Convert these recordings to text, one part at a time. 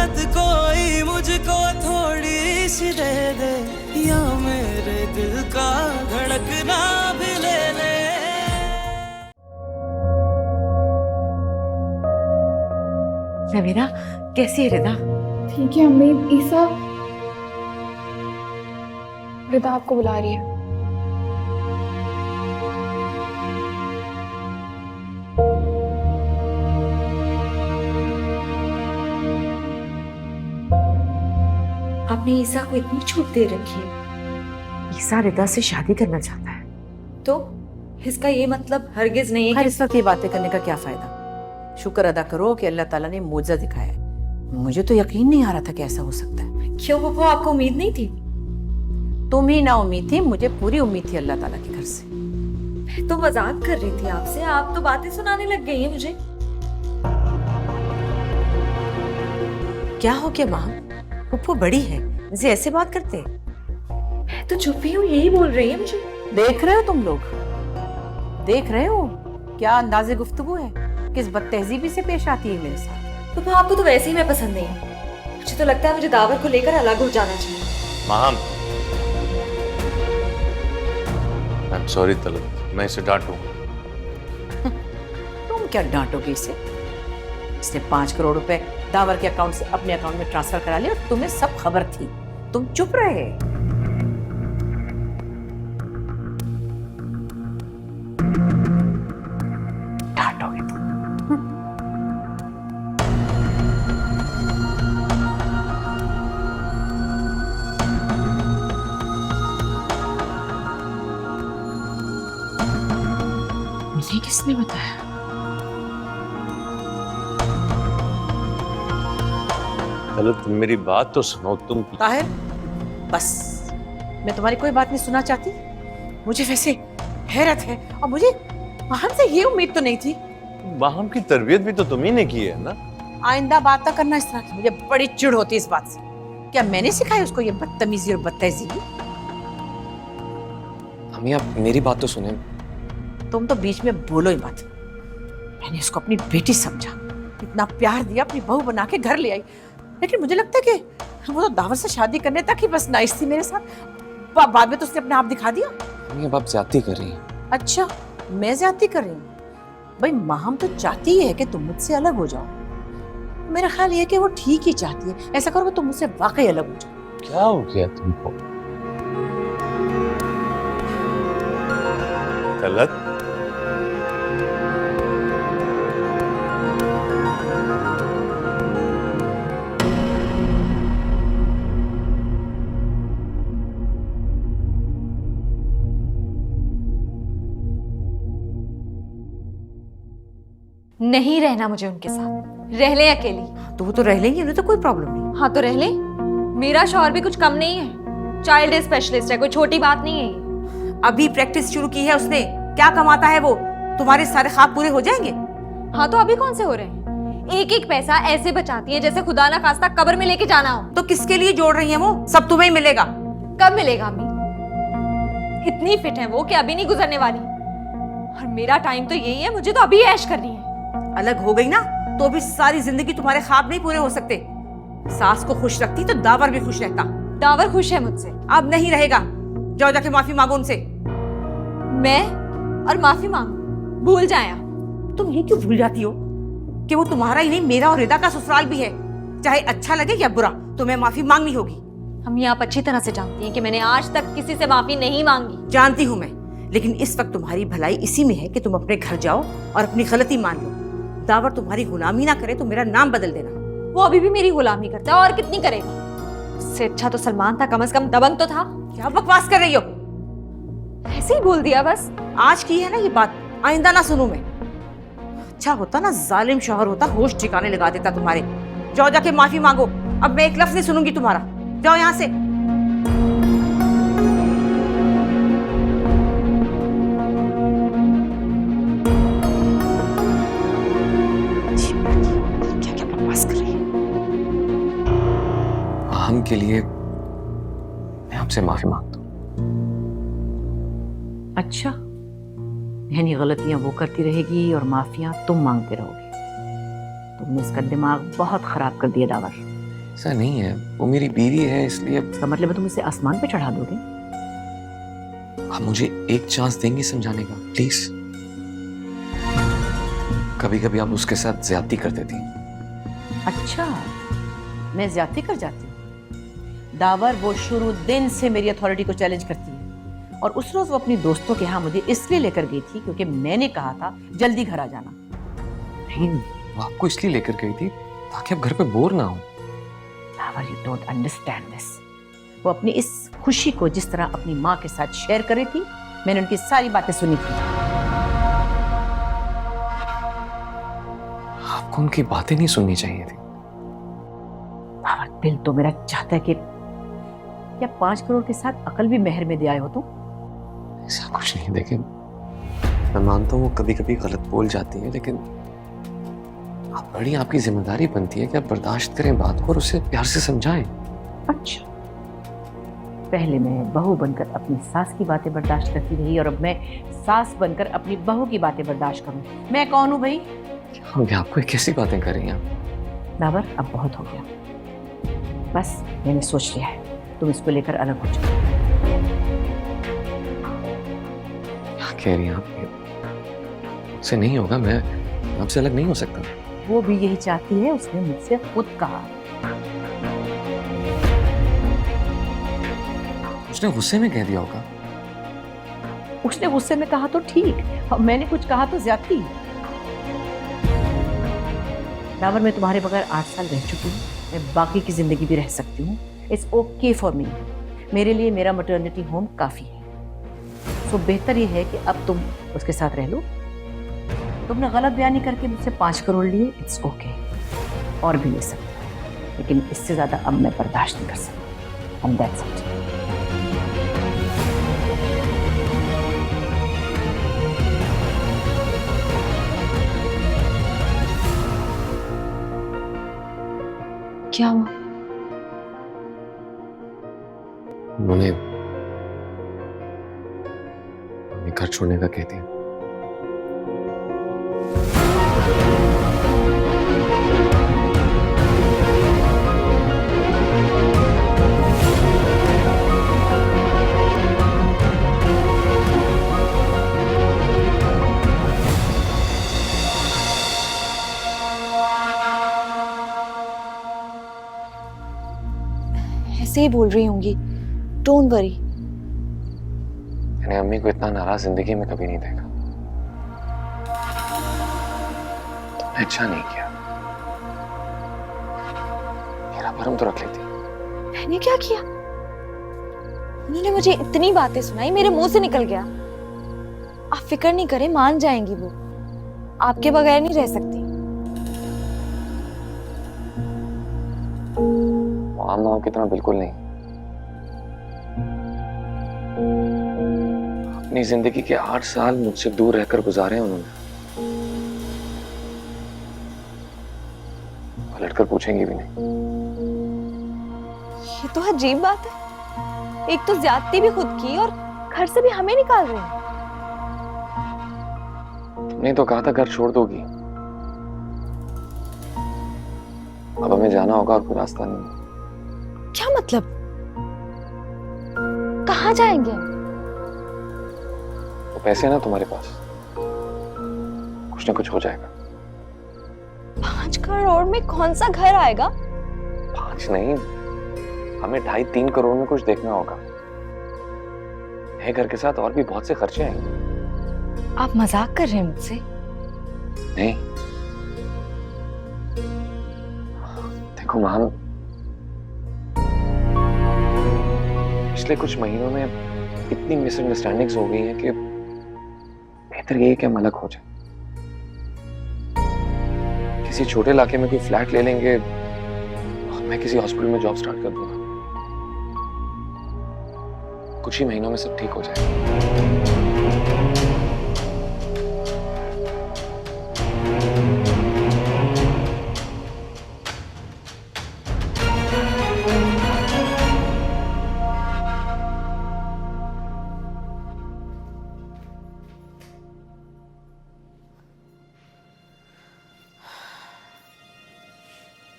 मोहब्बत कोई मुझको थोड़ी सी दे दे, या मेरे दिल का धड़कना भी ले ले। नवीरा कैसी है रिदा? ठीक है अम्मी। ईसा, रिदा आपको बुला रही है। आपने ईसा को इतनी छूट दे रखी है। ईसा रिदा से शादी करना चाहता है। तो इसका ये मतलब हरगिज नहीं है हर कि इस वक्त ये बातें करने का क्या फायदा? शुक्र अदा करो कि अल्लाह ताला ने मौजज़ा दिखाया है। मुझे तो यकीन नहीं आ रहा था कि ऐसा हो सकता है। क्यों फूफा, आपको उम्मीद नहीं थी? तुम ही ना उम्मीद थी, मुझे पूरी उम्मीद थी अल्लाह ताला के घर से। मैं तो मजाक कर रही थी आपसे, आप तो बातें सुनाने लग गई हैं मुझे। क्या हो गया माँ? फुप्पू बड़ी है, इसे ऐसे बात करते? मैं तो चुप ही हूँ, यही बोल रही है मुझे। देख रहे हो तुम लोग, देख रहे हो क्या अंदाज़े गुफ्तगू है, किस बदतहजीबी से पेश आती है मेरे साथ। फूफा आपको तो वैसे ही मैं पसंद नहीं है। मुझे तो लगता है मुझे दावर को लेकर अलग हो जाना चाहिए। महम, आई एम सॉरी तलब, मैं इसे डांटूंगा। तुम क्या डांटोगे इसे? इसने 5 करोड़ रुपए दावर के अकाउंट से अपने अकाउंट में ट्रांसफर करा लिया और तुम्हें सब खबर थी, तुम चुप रहे। डांटोगे तुम? मुझे किसने बताया? तलब तुम मेरी बात तो सुनो। तुम ताहिर, बस, मैं तुम्हारी कोई बात नहीं सुनना चाहती। मुझे वैसे हैरत है, और मुझे महम से ये उम्मीद तो नहीं थी। महम की तरबियत भी तो तुम ही ने की है ना। आइंदा बात ना करना इस तरह की, मुझे बड़ी चिढ़ होती है इस बात से। क्या मैंने सिखाई उसको ये बदतमीजी और बदतहजीबी? अम्मी आप मेरी बात तो सुने। तुम तो बीच में बोलो ही मत। मैंने उसको अपनी बेटी समझा, इतना प्यार दिया, अपनी बहू बना के घर ले आई, लेकिन मुझे लगता है कि वो तो दावर से शादी करने तक ही बस नाइस थी मेरे साथ। बाद में तो उसने अपने आप दिखा दिया। अम्मी अब आप ज्यादती कर रही हैं। अच्छा, मैं ज्यादती कर रही हूँ? भाई महम तो चाहती है कि तुम मुझसे अलग हो जाओ। मेरा ख्याल ये है कि वो ठीक ही चाहती है। ऐसा करो कि तुम मुझसे वाकई अलग हो जाओ। क्या हो गया तुमको? गलत? नहीं रहना मुझे उनके साथ, रह ले अकेली। तो वो तो रह लेंगे, उन्हें तो कोई प्रॉब्लम नहीं। हाँ तो रह ले, मेरा शौहर भी कुछ कम नहीं है, चाइल्ड स्पेशलिस्ट है, कोई छोटी बात नहीं है ये। अभी प्रैक्टिस शुरू की है उसने। क्या कमाता है वो? तुम्हारे सारे ख्वाब पूरे हो जाएंगे। हाँ तो अभी कौन से हो रहे हैं? एक एक पैसा ऐसे बचाती है जैसे खुदा ना खास्ता कब्र में लेके जाना हो। तो किसके लिए जोड़ रही है वो? सब तुम्हें ही मिलेगा। कब मिलेगा अम्मी? इतनी फिट है वो कि अभी नहीं गुजरने वाली, और मेरा टाइम तो यही है, मुझे तो अभी ऐश करनी है। अलग हो गई ना तो भी सारी जिंदगी तुम्हारे ख्वाब नहीं पूरे हो सकते। सास को खुश रखती तो दावर भी खुश रहता। दावर खुश है मुझसे। अब नहीं रहेगा, जाओ जाके माफी मांगो उनसे। मैं और माफी मांगू? भूल जाए आप। तुम ये क्यों भूल जाती हो कि वो तुम्हारा ही नहीं, मेरा और रिदा का ससुराल भी है। चाहे अच्छा लगे या बुरा, तुम्हें माफी मांगनी होगी। हम आप अच्छी तरह से जानती हैं कि मैंने आज तक किसी से माफी नहीं मांगी। जानती हूँ मैं, लेकिन इस वक्त तुम्हारी भलाई इसी में है कि तुम अपने घर जाओ और अपनी गलती मान लो। दावर तुम्हारी गुलामी ना करे तो मेरा नाम बदल देना। वो अभी भी मेरी गुलामी करता है, और कितनी करेगा? उससे अच्छा तो सलमान था, कम से कम दबंग तो था। क्या बकवास कर रही हो? ऐसे ही बोल दिया बस। आज की है ना ये बात, आइंदा ना सुनूं मैं। अच्छा होता ना जालिम शौहर होता, होश ठिकाने लगा देता तुम्हारे। जाओ जाके माफी मांगो, अब मैं एक लफ्ज नहीं सुनूंगी तुम्हारा। जाओ यहाँ से। क्या बकवास कर रही है? हम के लिए मैं आपसे माफी मांगता हूँ। अच्छा, यानी गलतियां वो करती रहेगी और माफियां तुम मांगते रहोगे। तुमने इसका दिमाग बहुत खराब कर दिया दावर। ऐसा नहीं है, वो मेरी बीवी है, इसलिए इसका मतलब है तुम इसे आसमान पे चढ़ा दोगे? आप मुझे एक चांस देंगे समझाने का, प्लीज। कभी कभी आप उसके साथ ज्यादती करते थे। अच्छा, मैं ज्यादती कर जाती हूँ? दावर वो शुरू दिन से मेरी अथॉरिटी को चैलेंज करती है, और उस रोज वो अपनी दोस्तों के यहाँ मुझे इसलिए लेकर गई थी क्योंकि मैंने कहा था जल्दी घर आ जाना। नहीं, वो आपको इसलिए लेकर गई थी ताकि आप घर पे बोर ना हो। The power, you don't understand this. वो अपनी इस खुशी को जिस तरह अपनी माँ के साथ शेयर कर रही थी, मैंने उनकी सारी बातें सुनी थी। आपको उनकी बातें नहीं सुननी चाहिए थी। दावर, दिल तो मेरा चाहता है कि क्या 5 करोड़ के साथ अकल भी मेहर में दे आए हो तुम? ऐसा कुछ नहीं। देखिए, मैं मानता हूँ वो कभी कभी गलत बोल जाती है, लेकिन आप बड़ी, आपकी जिम्मेदारी बनती है कि आप बर्दाश्त करें बात को और उसे प्यार से समझाएं। अच्छा, पहले मैं बहू बनकर अपनी सास की बातें बर्दाश्त करती रही, और अब मैं सास बनकर अपनी बहू की बातें बर्दाश्त करूं? मैं कौन हूं भाई? आपको कैसी बातें कर रही हैं आप? दावर, अब बहुत हो गया। बस मैंने सोच लिया है, तुम इसको लेकर अलग हो जाओ। क्या कह रही हैं आप? मुझसे नहीं होगा, मैं आपसे अलग नहीं हो सकता। वो भी यही चाहती है, उसने मुझसे खुद कहा। उसने गुस्से में कह दिया होगा। उसने गुस्से में कहा तो ठीक, और मैंने कुछ कहा तो ज्यादती। दावर, मैं तुम्हारे बगैर 8 साल रह चुकी हूँ, मैं बाकी की जिंदगी भी रह सकती हूँ। It's okay for me. मेरे लिए मेरा मैटरनिटी होम काफी है। सो बेहतर ये है कि अब तुम उसके साथ रह लो। तुमने गलत बयानी करके मुझसे 5 करोड़ लिए, इट्स ओके, और भी ले सकते हो, लेकिन इससे ज्यादा अब मैं बर्दाश्त नहीं कर सकती। And that's it. क्या हुआ? उन्होंने घर छोड़ने का कहती है। ऐसे ही बोल रही होंगी, डोंट वरी। मैंने अम्मी को इतना नाराज जिंदगी में कभी नहीं देखा। तुमने अच्छा नहीं किया, मेरा भरम तो रख लेती। मैंने क्या किया? उन्होंने मुझे इतनी बातें सुनाई, मेरे मुंह से निकल गया। आप फिक्र नहीं करें, मान जाएंगी वो। आपके बगैर नहीं रह सकती। माँ की तरह बिल्कुल नहीं। अपनी जिंदगी के 8 साल मुझसे दूर रहकर गुजारे उन्होंने। पलटकर पूछेंगी भी नहीं। ये तो अजीब बात है। एक तो ज्यादती भी खुद की, और घर से भी हमें निकाल रहे हैं। तुमने तो कहा था घर छोड़ दोगी। अब हमें जाना होगा और कोई रास्ता नहीं। क्या मतलब? कहाँ जाएंगे हम? तो पैसे ना तुम्हारे पास, कुछ ना कुछ हो जाएगा। 5 करोड़ में कौन सा घर आएगा? 5 नहीं, हमें 2.5-3 करोड़ में कुछ देखना होगा। नए घर के साथ और भी बहुत से खर्चे आएंगे। आप मजाक कर रहे हैं मुझसे? नहीं, देखो महाम, पिछले कुछ महीनों में इतनी मिसअंडरस्टैंडिंग्स हो गई हैं कि बेहतर ये है कि हम अलग हो जाए। किसी छोटे इलाके में कोई फ्लैट ले लेंगे और मैं किसी हॉस्पिटल में जॉब स्टार्ट कर दूंगा। कुछ ही महीनों में सब ठीक हो जाएगा।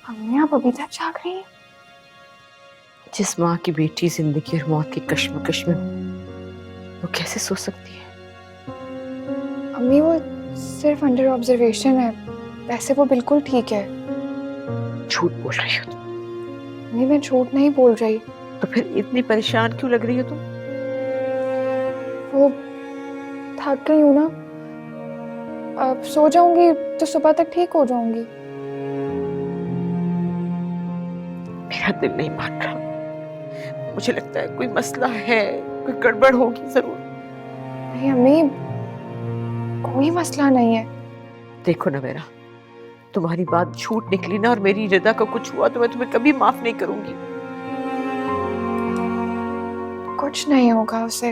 अम्मी, आप अभी तक जाग रही हैं? जिस माँ की बेटी जिंदगी और मौत की कश्मकश में हो, वो कैसे सो सकती है? अम्मी वो सिर्फ अंडर ऑब्जर्वेशन है, वैसे वो बिल्कुल ठीक है। झूठ बोल रही हो तुम। अम्मी मैं झूठ नहीं बोल रही। तो फिर इतनी परेशान क्यों लग रही हो तुम? वो थक गई हूँ ना, अब सो जाऊंगी तो सुबह तक ठीक हो जाऊंगी। मेरा दिल नहीं मान रहा। मुझे लगता है कोई मसला है, कोई गड़बड़ होगी जरूर। नहीं अम्मी, कोई मसला नहीं है। देखो नवेरा, तुम्हारी बात झूठ निकली ना और मेरी रिदा को कुछ हुआ तो मैं तुम्हें कभी माफ नहीं करूंगी। कुछ नहीं होगा उसे,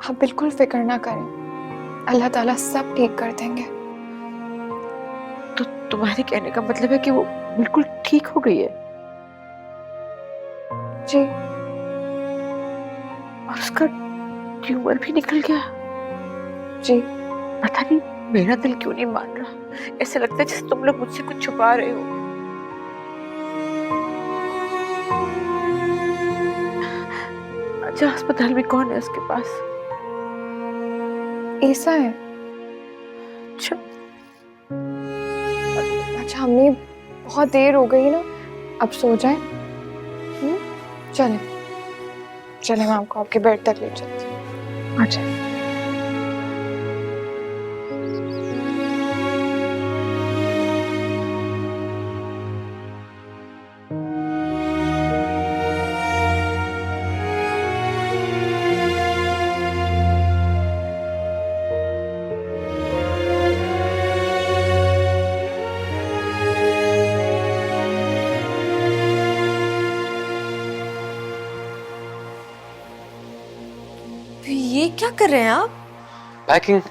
आप बिल्कुल फिक्र ना करें, अल्लाह ताला सब ठीक कर देंगे। तो तुम्हारे कहने का मतलब है कि वो बिल्कुल ठीक हो गई है? जी। और उसका ट्यूमर भी निकल गया? जी। पता नहीं मेरा दिल क्यों नहीं मान रहा। ऐसे लगता है जैसे तुम लोग मुझसे कुछ छुपा रहे हो। अच्छा, अस्पताल में कौन है उसके पास? ऐसा है? अच्छा। अच्छा अम्मी, बहुत देर हो गई ना, अब सो जाएं। चलें चलें, मैं आपको आपके बेड तक ले चलती हूँ। अच्छा। ये क्या कर रहे हैं आप? पैकिंग।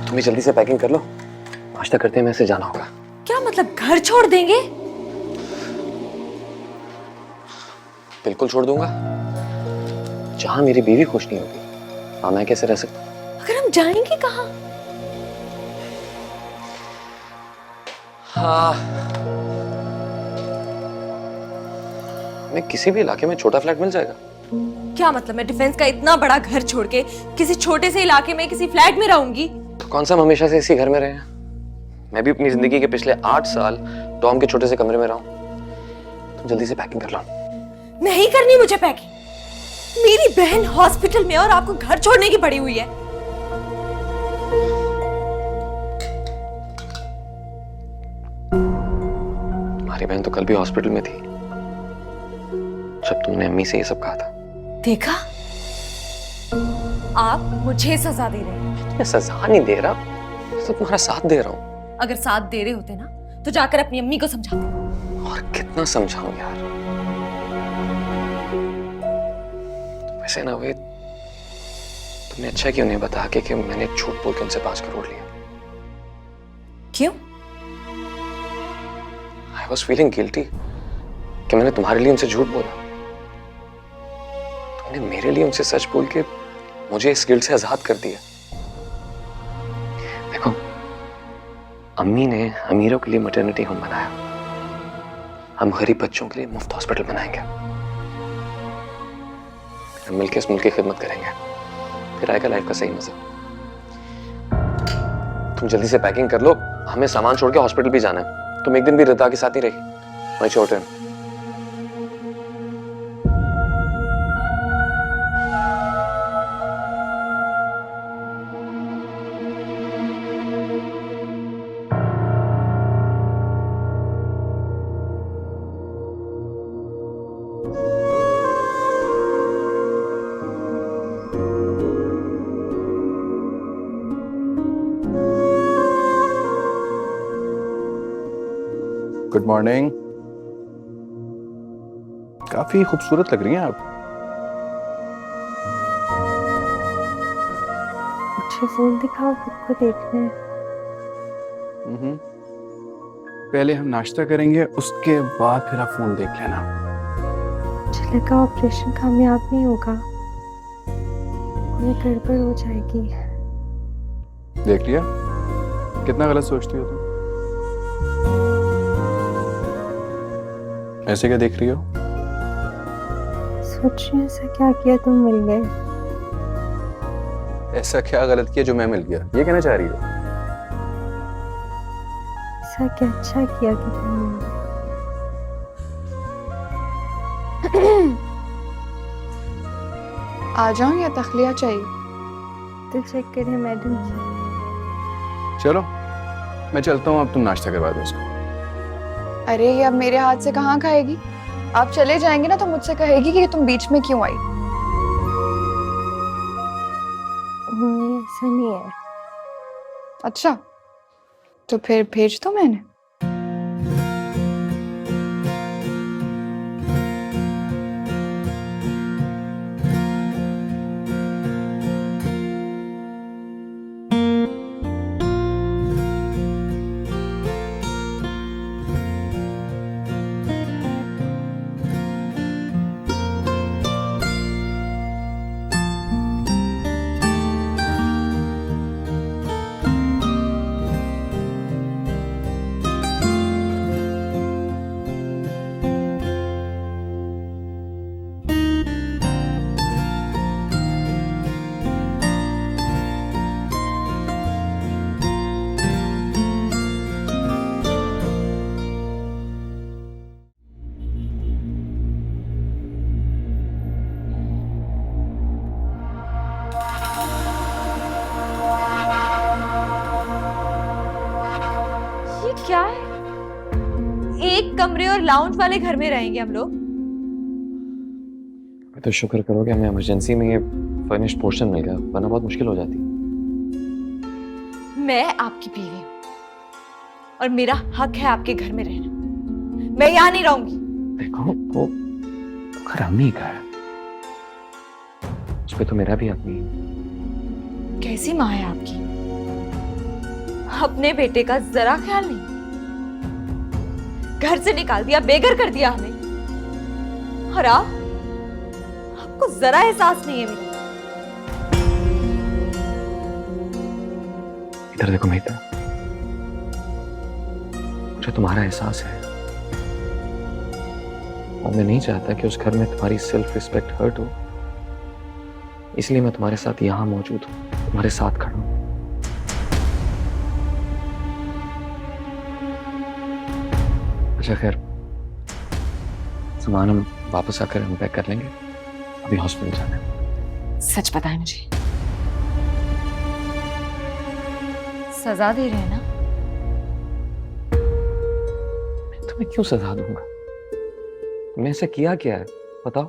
तुम्हें जल्दी से पैकिंग कर लो, नाश्ता करते हैं, मैसे जाना होगा। क्या मतलब घर छोड़ देंगे? बिल्कुल छोड़ दूंगा। जहां मेरी बीवी खुश नहीं होगी वहां मैं कैसे रह सकता? अगर हम जाएंगे कहाँ? हाँ, मैं किसी भी इलाके में छोटा फ्लैट मिल जाएगा। क्या मतलब मैं डिफेंस का इतना बड़ा घर छोड़ के किसी छोटे से इलाके में किसी फ्लैट में रहूंगी? तो कौन सा हम हमेशा से इसी घर में रहे हैं? मैं भी अपनी जिंदगी के पिछले 8 साल टॉम के छोटे से कमरे में रहा हूं। तुम जल्दी से पैकिंग कर लो। नहीं करनी मुझे पैकिंग। मेरी बहन हॉस्पिटल में और आपको घर छोड़ने की पड़ी हुई है। तुम्हारी बहन तो कल भी हॉस्पिटल में थी जब तुमने अम्मी से ये सब कहा था। देखा, आप मुझे सजा दे रहे हैं। मैं सजा नहीं दे रहा, तो तुम्हारा साथ दे रहा हूँ। अगर साथ दे रहे होते ना तो जाकर अपनी अम्मी को समझाते। और कितना समझाऊं यार। वैसे ना वे, तुमने अच्छा क्यों नहीं बता कि मैंने झूठ बोल के उनसे 5 करोड़ लिया? क्यों? आई वॉज फीलिंग गिल्टी कि मैंने तुम्हारे लिए उनसे झूठ बोला। तुमने मेरे लिए उनसे सच बोल के मुझे इस गिल्ट से आजाद कर दिया। देखो, अम्मी ने अमीरों के लिए मैटरनिटी होम बनाया, हम गरीब बच्चों के लिए मुफ्त हॉस्पिटल बनाएंगे। हम मिलकर इस मुल्क की खिदमत करेंगे, फिर आएगा लाइफ का सही मजा। तुम जल्दी से पैकिंग कर लो, हमें सामान छोड़ के हॉस्पिटल भी जाना है। तुम एक दिन भी रिदा के साथ नहीं रही, वही छोटे। Good morning. काफी खूबसूरत लग रही हैं आप। मुझे फोन दिखाओ, खुद को देखने। पहले हम नाश्ता करेंगे, उसके बाद फिर आप फोन देख लेना। मुझे लगा ऑपरेशन कामयाब नहीं होगा, कोई गड़बड़ हो जाएगी। देख लिया कितना गलत सोचती हो तुम। ऐसे क्या देख रही हो? कुछ नहीं, ऐसा क्या किया तुम मिल गए? ऐसा क्या गलत किया जो मैं मिल गया, ये कहना चाह रही हो? ऐसा क्या अच्छा किया कि तुम मिल गए? आ जाऊं या तखलिया चाहिए? तो चेक करें मैडम जी। चलो मैं चलता हूँ, अब तुम नाश्ता करवा दो उसको। अरे ये अब मेरे हाथ से कहाँ खाएगी? आप चले जाएंगे ना तो मुझसे कहेगी कि तुम बीच में क्यों आई। नहीं ऐसा नहीं है। अच्छा तो फिर भेज दो मैंने। ये क्या है? एक कमरे और लाउंज वाले घर में रहेंगे हम लोग। तो शुक्र करो कि हमें इमरजेंसी में ये फर्निश्ड पोर्शन मिल गया, वरना बहुत मुश्किल हो जाती। मैं आपकी बीवी हूँ और मेरा हक है आपके घर में रहना। मैं यहाँ नहीं रहूंगी। देखो वो घर अम्मी का है, उस पे तो मेरा भी हक नहीं है। कैसी माँ है आपकी? अपने बेटे का जरा ख्याल नहीं, घर से निकाल दिया, बेघर कर दिया हमें। और आपको जरा एहसास नहीं है मेरा। इधर देखो महिता, मुझे तुम्हारा एहसास है और मैं नहीं चाहता कि उस घर में तुम्हारी सेल्फ रिस्पेक्ट हर्ट हो, इसलिए मैं तुम्हारे साथ यहां मौजूद हूं, तुम्हारे साथ खड़ा हूं। अच्छा खैर, सामान हम वापस आकर अनपैक कर लेंगे, अभी हॉस्पिटल जाना है। सच बताएं मुझे, सजा दे रहे हैं ना? मैं तुम्हें क्यों सजा दूंगा? मैं ऐसा किया क्या है बताओ?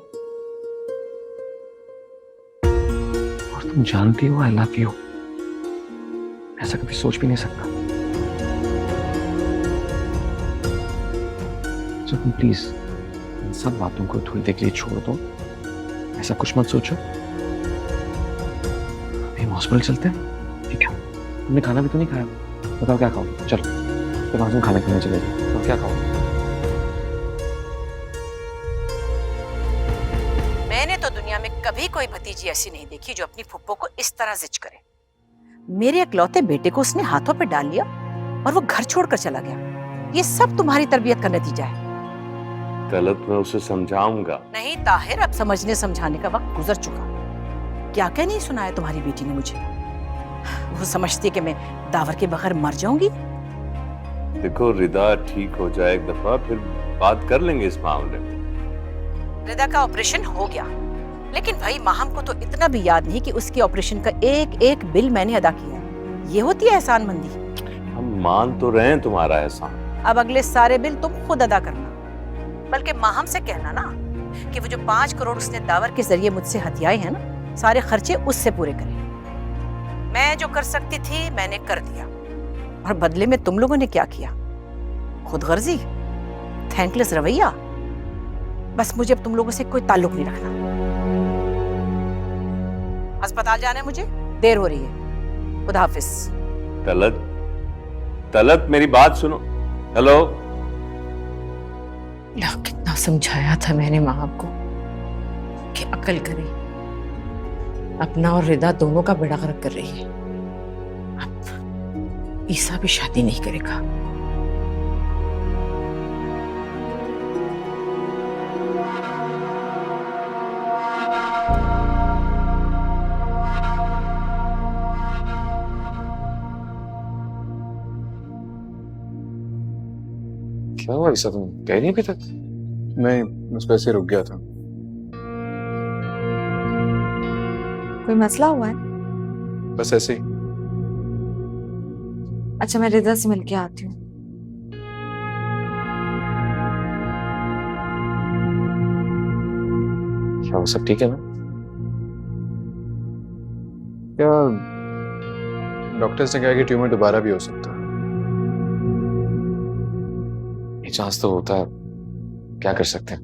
और तुम जानती हो आई लव यू, ऐसा कभी सोच भी नहीं सकता। तो तुम प्लीज इन सब बातों को थोड़ी देर के लिए छोड़ दो, ऐसा कुछ मत सोचो। अभी हम हॉस्पिटल चलते हैं, ठीक है? तुमने खाना भी तो नहीं खाया, बताओ क्या खाओ? चलो तो वहां तुम खाना खाने चले जाओ, तो क्या खाओ? मैंने तो दुनिया में कभी कोई भतीजी ऐसी नहीं देखी जो अपनी फुप्पो को इस तरह जिच करे। मेरे इकलौते बेटे को उसने हाथों पे डाल लिया और वो घर छोड़कर चला गया। ये सब तुम्हारी तरबियत का नतीजा है। गलत मैं उसे समझाऊंगा। नहीं ताहिर, अब समझने समझाने का वक्त गुजर चुका। क्या क्या नहीं सुनाया तुम्हारी बेटी ने मुझे। वो समझती है कि मैं दावर के बगैर मर जाऊंगी। देखो रिदा ठीक हो जाए एक दफा, फिर बात कर लेंगे इस मामले में। रिदा का ऑपरेशन हो गया, लेकिन भाई माहम को तो इतना भी याद नहीं कि उसकी ऑपरेशन का एक एक बिल मैंने अदा किया है। ये होती है एहसानमंदी। हम मान तो रहे हैं तुम्हारा एहसान। अब अगले सारे बिल तुम खुद अदा करना, बल्कि माहम से कहना ना कि वो जो 5 करोड़ उसने दावर के जरिए मुझसे हथियाए हैं ना, सारे खर्चे उससे पूरे करें। मैं जो कर सकती थी मैंने कर दिया, और बदले में तुम लोगों ने क्या किया? खुदगर्जी, थैंकलेस रवैया। बस मुझे अब तुम लोगों से कोई ताल्लुक नहीं रखना। अस्पताल जाना है मुझे, देर हो रही है। खुदा हाफिज। तलत, तलत मेरी बात सुनो। हेलो। कितना समझाया था मैंने माँ को कि अकल करे, अपना और रिदा दोनों का बेड़ा गर्क कर रही है। अब ईसा भी शादी नहीं करेगा। क्या हुआ ऐसा, तुम गए नहीं अभी तक? नहीं, बस वैसे रुक गया था। कोई मसला हुआ है? बस ऐसे ही। अच्छा, मैं रिदा से मिलके आती हूँ। क्या वो सब ठीक है ना? क्या डॉक्टर्स ने कहा कि ट्यूमर दोबारा भी हो सकता है। ये चांस तो होता है, क्या कर सकते हैं।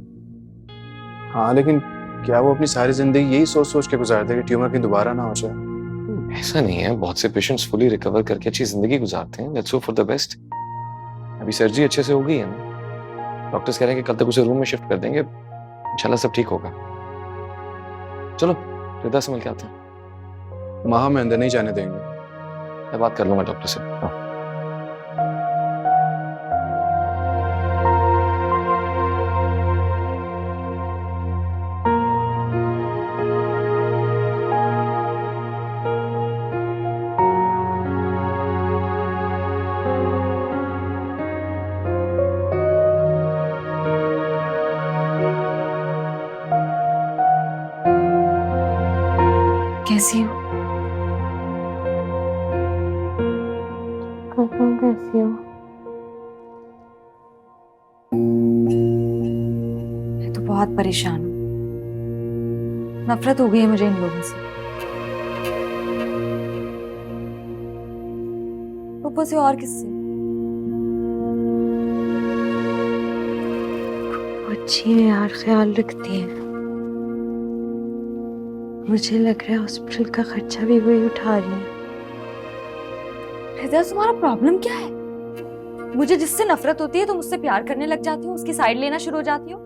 हाँ, लेकिन क्या वो अपनी सारी जिंदगी यही सोच सोच के गुजारते हैं कि ट्यूमर कहीं दोबारा ना हो जाए? ऐसा नहीं है, बहुत से पेशेंट्स फुली रिकवर करके अच्छी जिंदगी गुजारते हैं। Let's hope for the best. अभी सर्जरी अच्छे से हो गई है ना, डॉक्टर्स कह रहे हैं कि कल तक उसे रूम में शिफ्ट कर देंगे, इंशाल्लाह सब ठीक होगा। चलो रिदा से मिल के आते हैं। महा में अंदर नहीं जाने देंगे। मैं बात कर लूंगा डॉक्टर से। हाँ। कैसी हो? तुम कैसी हो? मैं तो बहुत परेशान हूँ। नफरत हो गई है मुझे इन लोगों से। ऊपर से और किससे? अच्छी है यार, ख्याल रखती है। मुझे लग रहा है हॉस्पिटल का खर्चा भी वही उठा रही है। रिदा, तुम्हारा प्रॉब्लम क्या है? मुझे जिससे नफरत होती है तुम उससे प्यार करने लग जाती हो, उसकी साइड लेना शुरू हो जाती हो।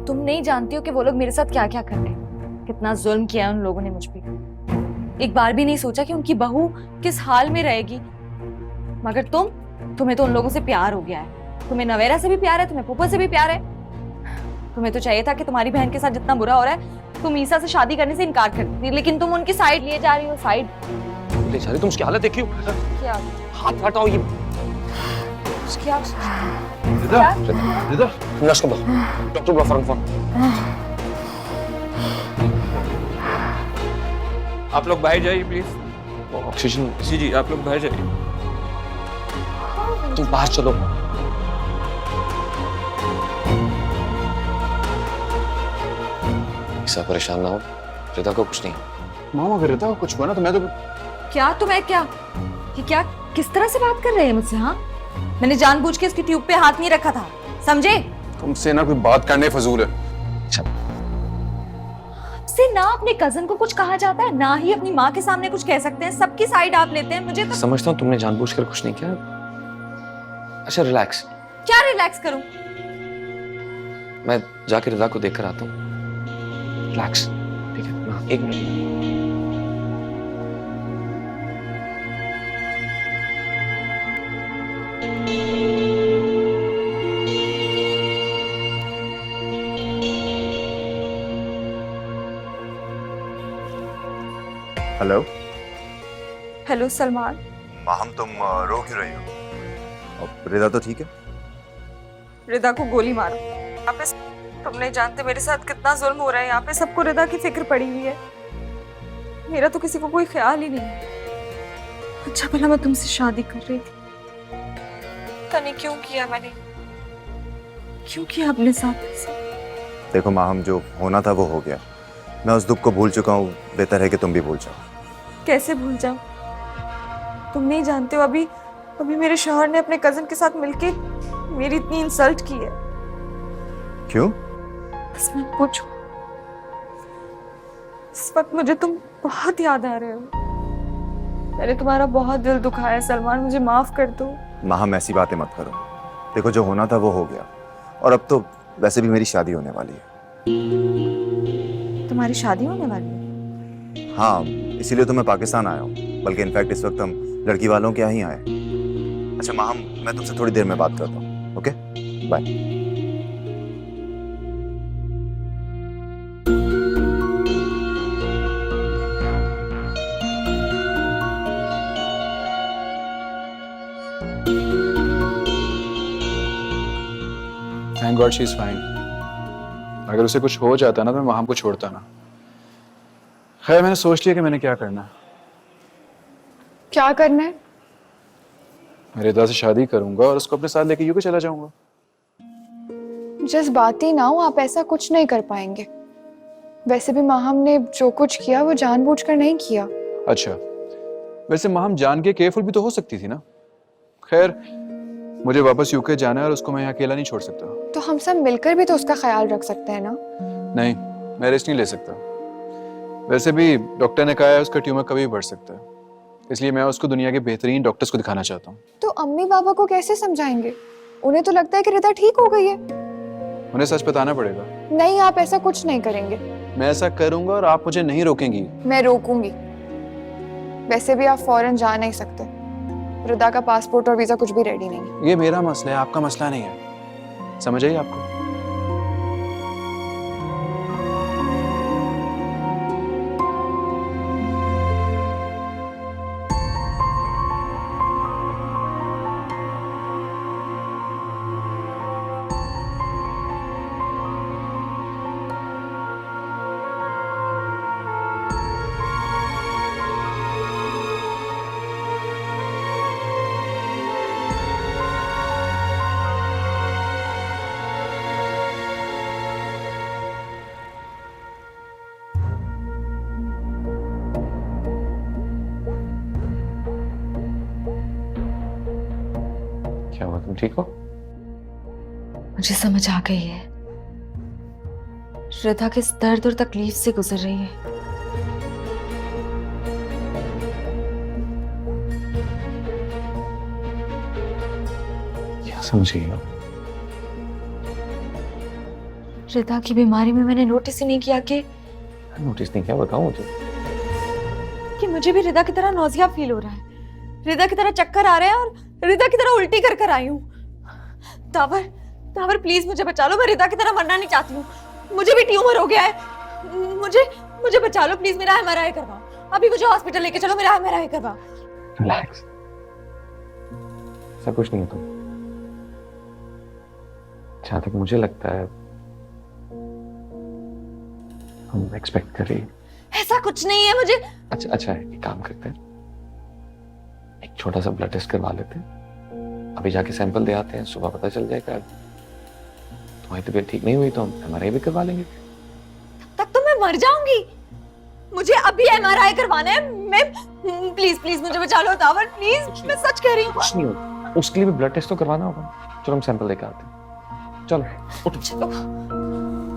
तुम नहीं जानती हो कि वो लोग मेरे साथ क्या क्या कर रहे हैं, कितना जुल्म किया है उन लोगों ने मुझ पे। एक बार भी नहीं सोचा कि उनकी बहू किस हाल में रहेगी। मगर तुम्हें तो उन लोगों से प्यार हो गया है। तुम्हें नवेरा से भी प्यार है, तुम्हें पुप्पा से भी प्यार है। तुम्हें तो चाहिए था कि तुम्हारी बहन के साथ जितना बुरा हो रहा है तुम ईसा से शादी करने से इनकार कर देती, लेकिन तुम उनकी साइड लिए जा रही हो। साइड ले जा रही, तुम उसकी हालत देखियो। क्या? हाथ हटाओ ये। उसकी आप रिदा, रिदा, नर्स को बुलाओ, डॉक्टर बुलाओ फौरन। आप लोग बाहर जाइए प्लीज। ऑक्सीजन। जी जी, आप लोग बाहर जाइए। तुम बाहर चलो। ऐसा परेशान ना हो, रिदा को कुछ नहीं। मामा अगर रिदा को कुछ हुआ ना तो मैं तो क्या तुम्हें क्या ये क्या किस तरह से बात कर रहे हैं मुझसे? हाँ, मैंने जानबूझ के इसकी ट्यूब पे हाथ नहीं रखा था, समझे? तुमसे ना कोई बात करने फजूल है। अच्छा, से ना अपने कजन को कुछ कहा जाता है, ना ही अपनी माँ के सामने कुछ कह सकते हैं। सबकी साइड आप लेते हैं। मुझे तो समझता हूँ तुमने जानबूझकर कुछ नहीं किया। अच्छा रिलैक्स। क्या रिलैक्स करूं? मैं जाके रिदा को देखकर आता हूँ। रिलैक्स, ठीक है? हाँ, एक minute. Hello. Hello Salman. Maham, तुम रो क्यों रही हो? अब रिदा तो ठीक है? रिदा को गोली मारो। यहाँ पे तुम नहीं जानते मेरे साथ कितना जुल्म हो रहा है। यहाँ पे सबको रिदा की फिक्र पड़ी हुई है, मेरा तो किसी को कोई ख्याल ही नहीं है। अच्छा भला मैं तुमसे शादी कर रही थी, पता नहीं क्यों किया मैंने, क्यों किया अपने साथ ऐसे। देखो माहम, जो होना था वो हो गया। मैं उस दुख को भूल चुका हूँ। बेहतर है कि तुम भी भूल जाओ। कैसे भूल जाऊं? तुम नहीं जानते हो, अभी अभी मेरे शौहर ने अपने कजन के साथ मिलके मेरी इतनी इंसल्ट की है। क्यों? बस मैं पूछूं, इस वक्त मुझे तुम बहुत याद आ रहे हो। मैंने तुम्हारा बहुत दिल दुखाया सलमान, मुझे माफ कर दो। माहम, ऐसी बातें मत करो। देखो, जो होना था वो हो गया, और अब तो वैसे भी मेरी शादी होने वाली है। तुम्हारी शादी होने वाली है? हाँ, इसीलिए तो मैं पाकिस्तान आया हूँ। बल्कि इनफैक्ट इस वक्त हम लड़की वालों के यहाँ ही आए। अच्छा माहम, मैं तुमसे थोड़ी देर में बात करता हूँ। Okay, bye. Thank God she is fine. अगर उसे कुछ हो जाता ना तो मैं वहां को छोड़ता ना। खैर मैंने सोच लिया कि मैंने क्या करना है। क्या करना है? मैं रिदा से शादी करूंगा और उसको अपने साथ लेके यूके चला जाऊंगा। जज्बाती ना हो, आप ऐसा कुछ नहीं कर पाएंगे। वैसे भी माहम ने जो कुछ किया वो जानबूझकर नहीं किया। अच्छा, वैसे माहम जान के केयरफुल भी तो हो सकती थी ना। खैर मुझे वापस यूके जाना है और उसको मैं यहाँ अकेला नहीं छोड़ सकता। तो हम सब मिलकर भी तो उसका ख्याल रख सकते हैं ना। नहीं, मैं रिस्क नहीं ले सकता। वैसे भी डॉक्टर ने कहा है उसका ट्यूमर कभी भी बढ़ सकता है, इसलिए मैं उसको दुनिया के बेहतरीन डॉक्टर्स को दिखाना चाहता हूँ। तो अम्मी पापा को कैसे समझाएंगे? उन्हें तो लगता है कि रिदा ठीक हो गई है। उन्हें सच बताना पड़ेगा। नहीं, आप ऐसा कुछ नहीं करेंगे। मैं ऐसा करूंगा और आप मुझे नहीं रोकेंगी। मैं रोकूंगी। वैसे भी आप फौरन जा नहीं सकते। रिदा का पासपोर्ट और वीजा कुछ भी रेडी नहीं है। ये मेरा मसला है, आपका मसला नहीं है। समझ आई आपको? क्या हुआ, तुम ठीक हो? मुझे समझ आ गई है श्रद्धा किस दर्द और तकलीफ से गुजर रही है। क्या समझिए आप? श्रद्धा की बीमारी में मैंने नोटिस ही नहीं किया कि नोटिस नहीं किया? बताओ मुझे। मुझे भी रिदा की तरह नौजिया फील हो रहा है, रिदा की तरह चक्कर आ रहे हैं और रिदा की तरह उल्टी कर कर आई हूँ। दावर, दावर प्लीज मुझे बचा लो, मैं रिदा की तरह मरना नहीं चाहती हूँ। मुझे भी ट्यूमर हो गया है, मुझे बचा लो प्लीज, मेरा एमआरआई करवाओ। अभी मुझे हॉस्पिटल लेके चलो, मेरा एमआरआई करवाओ। रिलैक्स, ऐसा कुछ नहीं है। तुम, जहां तक मुझे लगता है हम एक्सपेक्ट कर रही है। ऐसा कुछ नहीं है मुझे। अच्छा एक काम करते हैं, एक छोटा सा ब्लड टेस्ट करवा लेते हैं, अभी जाके सैंपल दे आते हैं, सुबह पता चल जाएगा। तुम्हारी तबीयत ठीक नहीं हुई तो हम एमआरआई भी करवा लेंगे। तब तो मैं मर जाऊंगी। मुझे अभी एमआरआई करवाना है। मैं प्लीज मुझे बचा लो दावर, प्लीज, मैं सच कह रही हूँ। कुछ नहीं होगा, उसके लिए भी ब्लड टेस्ट तो करवाना होगा। चलो हम सैंपल लेकर आते हैं। चलो उठो। चलो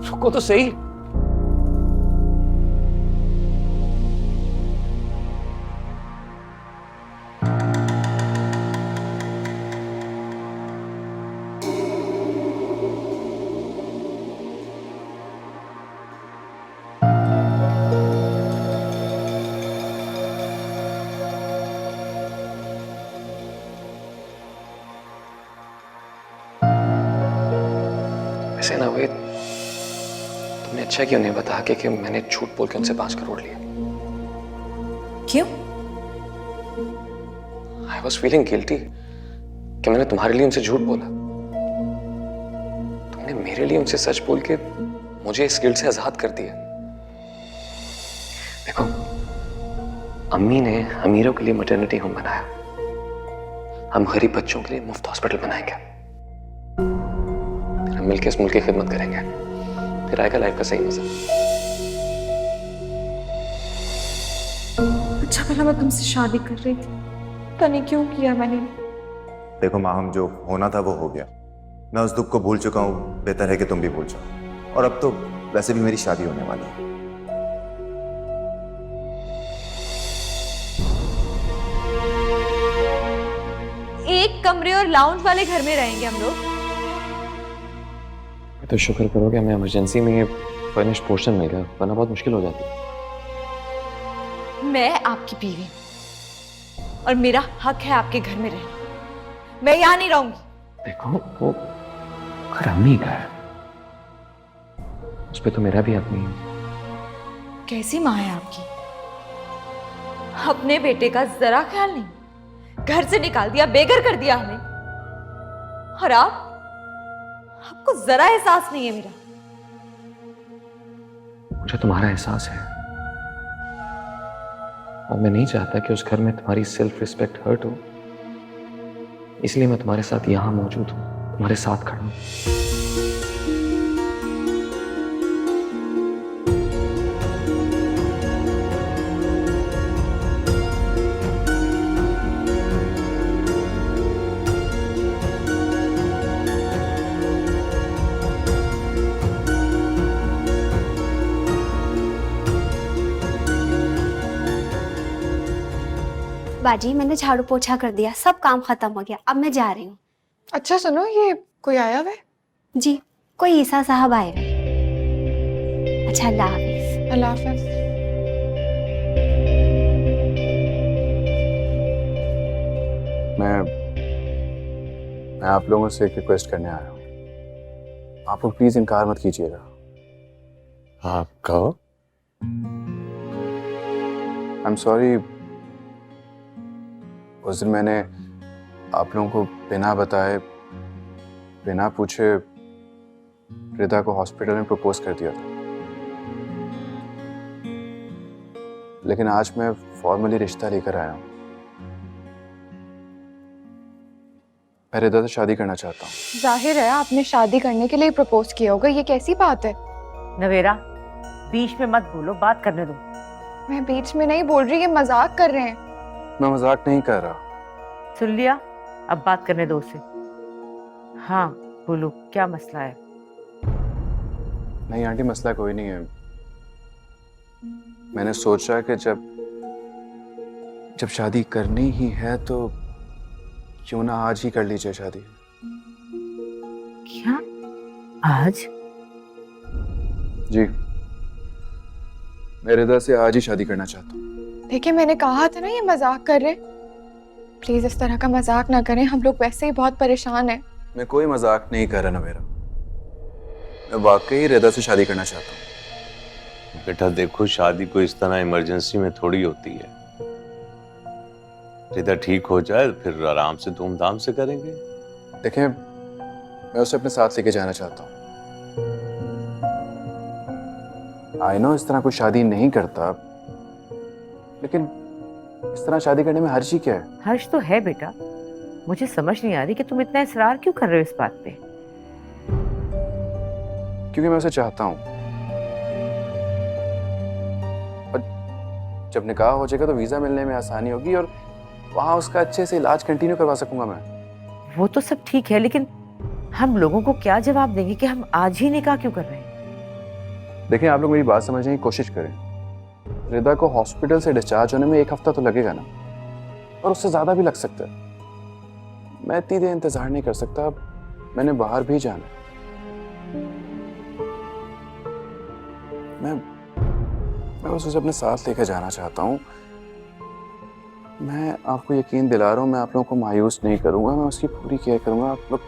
रुको तो सही। वैसे ना वे, तुमने अच्छा क्यों नहीं बता कि मैंने झूठ बोल के उनसे 5 करोड़ लिए? क्यों? आई वॉज फीलिंग गिल्टी कि मैंने तुम्हारे लिए उनसे झूठ बोला। तुमने मेरे लिए उनसे सच बोल के मुझे इस गिल्ट से आजाद कर दिया। देखो, अम्मी ने अमीरों के लिए मैटरनिटी होम बनाया, हम गरीब बच्चों के लिए मुफ्त हॉस्पिटल बनाएंगे। फिर हम मिलकर इस मुल्क की खिदमत करेंगे, फिर आएगा लाइफ का सही मजा। अच्छा पहला मैं तुमसे शादी कर रही थी, पता नहीं क्यों किया मैंने। देखो माहम, जो होना था वो हो गया। मैं उस दुख को भूल चुका हूँ, बेहतर है कि तुम भी भूल जाओ। और अब तो वैसे भी मेरी शादी होने वाली है। एक कमरे और लाउंज वाले घर में रहेंगे हम लोग। तो शुक्र करो कि हमें इमरजेंसी में फर्निश्ड पोर्शन मिल गया, वरना बहुत मुश्किल हो जाती। मैं आपकी बीवी हूं और मेरा हक है आपके घर में रहना। मैं यहां नहीं रहूंगी। देखो, वो घर अम्मी का है, उस पे तो मेरा भी हक नहीं है। कैसी माँ है आपकी? अपने बेटे का जरा ख्याल नहीं, घर से निकाल दिया, बेघर कर दिया हमें। और आपको जरा एहसास नहीं है मेरा। मुझे तुम्हारा एहसास है और मैं नहीं चाहता कि उस घर में तुम्हारी सेल्फ रिस्पेक्ट हर्ट हो, इसलिए मैं तुम्हारे साथ यहां मौजूद हूं, तुम्हारे साथ खड़ा हूं। बाजी, मैंने झाड़ू पोछा कर दिया, सब काम खत्म हो गया, अब मैं जा रही हूँ। अच्छा सुनो, ये कोई आया हुआ है? जी, कोई ईसा साहब आए हुए। अच्छा, अल्लाह हाफिज। अल्लाह हाफिज। मैं आप लोगों से एक रिक्वेस्ट करने आया हूँ। आप लोग प्लीज इनकार मत कीजिएगा। आप कहो। आई एम सॉरी, उस दिन मैंने आप लोगों को बिना बताए, बिना पूछे रिदा को हॉस्पिटल में प्रपोज कर दिया था। लेकिन आज मैं फॉर्मली रिश्ता लेकर आया हूं। मैं रिदा से शादी करना चाहता हूँ। जाहिर है आपने शादी करने के लिए प्रपोज किया होगा, ये कैसी बात है? नवेरा, बीच में मत बोलो, बात करने दो। मैं बीच में नहीं बोल रही, ये मजाक कर रहे हैं। मैं मजाक नहीं कर रहा। सुन लिया, अब बात करने दो उसे। हाँ बोलो, क्या मसला है? नहीं आंटी, मसला कोई नहीं है। मैंने सोचा कि जब शादी करनी ही है तो क्यों ना आज ही कर लीजिए शादी। क्या आज? जी, मैं रिदा से आज ही शादी करना चाहता हूँ। देखिए, मैंने कहा था ना ये मजाक कर रहे। प्लीज इस तरह का मजाक ना करें, हम लोग वैसे ही बहुत परेशान हैं। मैं कोई मजाक नहीं कर रहा नवेरा, मैं वाकई रिदा से शादी करना चाहता हूँ। बेटा देखो, शादी को इस तरह इमरजेंसी में थोड़ी होती है। रिदा ठीक हो जाए फिर आराम से धूमधाम से करेंगे। देखें, मैं उसे अपने साथ लेके जाना चाहता हूँ। आई नो इस तरह कोई शादी नहीं करता, लेकिन इस तरह शादी करने में हर्ज ही क्या है? हर्ष तो है बेटा, मुझे समझ नहीं आ रही कि तुम इतना इसरार क्यों कर रहे हो इस बात पे। क्योंकि मैं उसे चाहता हूँ। और जब निकाह हो जाएगा तो वीजा मिलने में आसानी होगी और वहां उसका अच्छे से इलाज कंटिन्यू करवा सकूंगा मैं। वो तो सब ठीक है, लेकिन हम लोगों को क्या जवाब देंगे कि हम आज ही निकाह क्यों कर रहे हैं? देखिए, आप लोग मेरी बात समझने की कोशिश करें। रिदा को हॉस्पिटल से डिस्चार्ज होने में 1 हफ्ता तो लगेगा ना, और उससे ज्यादा भी लग सकता है। मैं इतनी देर इंतजार नहीं कर सकता, मैंने बाहर भी जाना। मैं बस उसे अपने साथ लेकर जाना चाहता हूँ। मैं आपको यकीन दिला रहा हूँ, मैं आप लोगों को मायूस नहीं करूंगा, मैं उसकी पूरी केयर करूंगा। आप लोग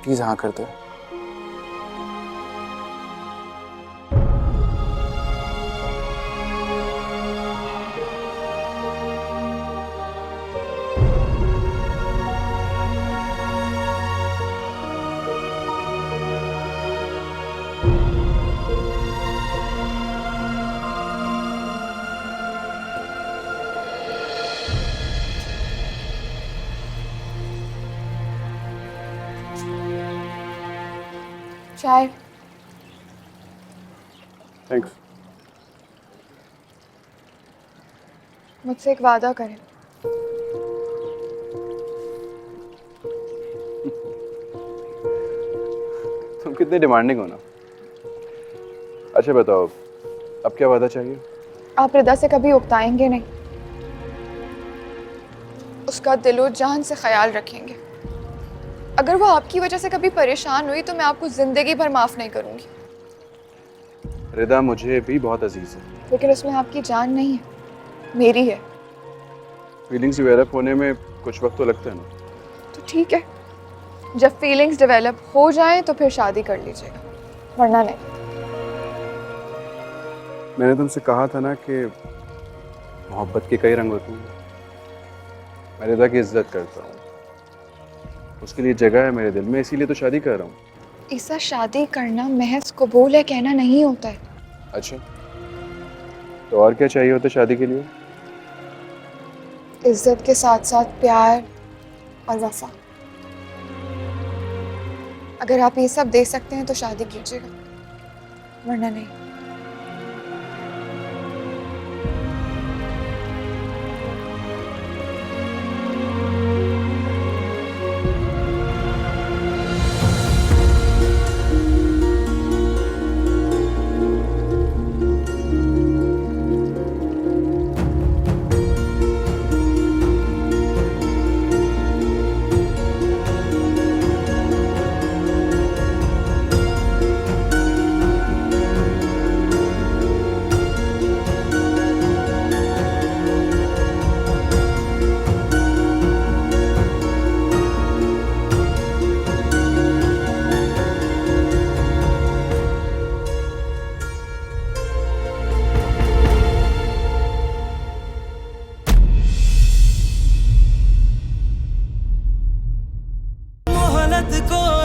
प्लीज हाँ करते हैं। चाय। थैंक्स। मुझसे एक वादा करें। तुम कितने डिमांडिंग हो ना। अच्छा बताओ, अब क्या वादा चाहिए? आप रिदा से कभी उकताएंगे नहीं, उसका दिलो जान से ख्याल रखेंगे। अगर वो आपकी वजह से कभी परेशान हुई तो मैं आपको जिंदगी भर माफ नहीं करूंगी। रिदा मुझे भी बहुत अजीज है, लेकिन उसमें आपकी जान नहीं है, मेरी है। फीलिंग्स डेवलप होने में कुछ वक्त तो लगता है ना। तो ठीक है, जब फीलिंग्स डेवलप हो जाएं तो फिर शादी कर लीजिएगा, वरना नहीं। मैंने तुमसे कहा था ना कि मोहब्बत के कई रंग होते हैं। मैं रिदा की इज्जत करता हूँ, उसके लिए जगह है मेरे दिल में, इसीलिए तो शादी कर रहा हूँ। ईसा, शादी करना महज कबूल है कहना नहीं होता है। अच्छा, तो और क्या चाहिए होता शादी के लिए? इज्जत के साथ साथ प्यार और वफा। अगर आप ये सब दे सकते हैं तो शादी कीजिएगा, वरना नहीं। मोहलत को